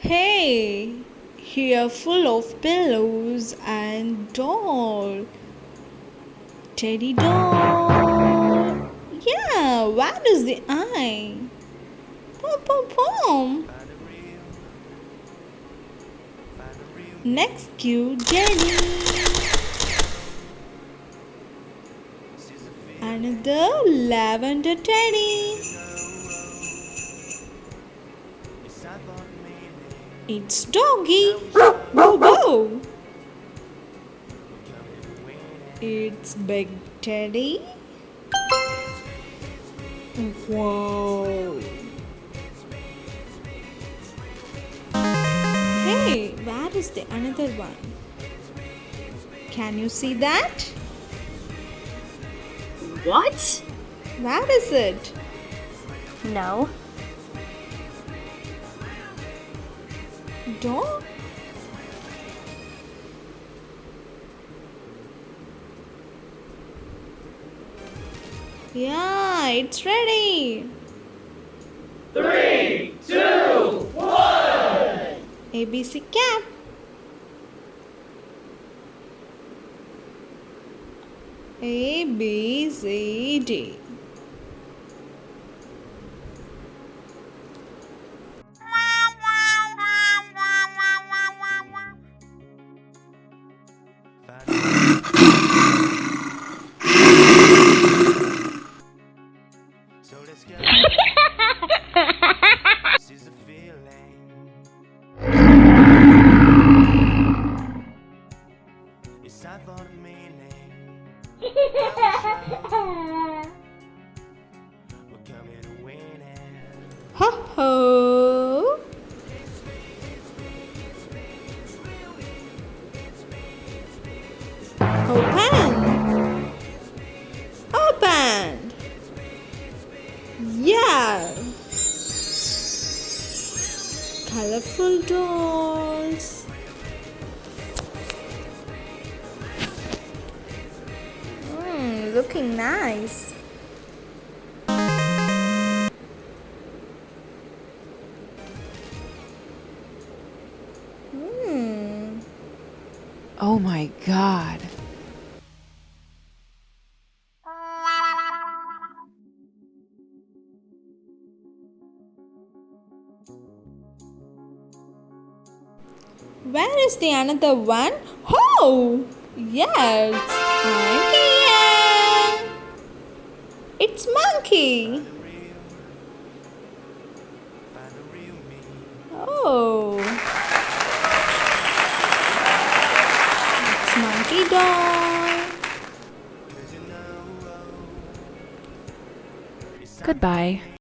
Hey, here full of pillows and doll. Teddy doll. Yeah, where is the eye? Pom pom pom. Next cute Jenny. Another lavender teddy. It's doggy. Whoa whoa. It's big teddy. Whoa. Hey, where is the another one? Can you see that? What? Where is it? No. Dog? Yeah, it's ready. 3, 2, 1. ABC cat. A B C D. So let's go. This is a feeling. It's time for the meaning. We're coming to win it. Ho ho. Open. Open. Yeah. Colorful dolls. Looking nice. Oh my God. Where is the another one? Oh, yes, I'm here. It's monkey. Find the real me. Oh, it's monkey doll. 'Cause you know, it's time Goodbye.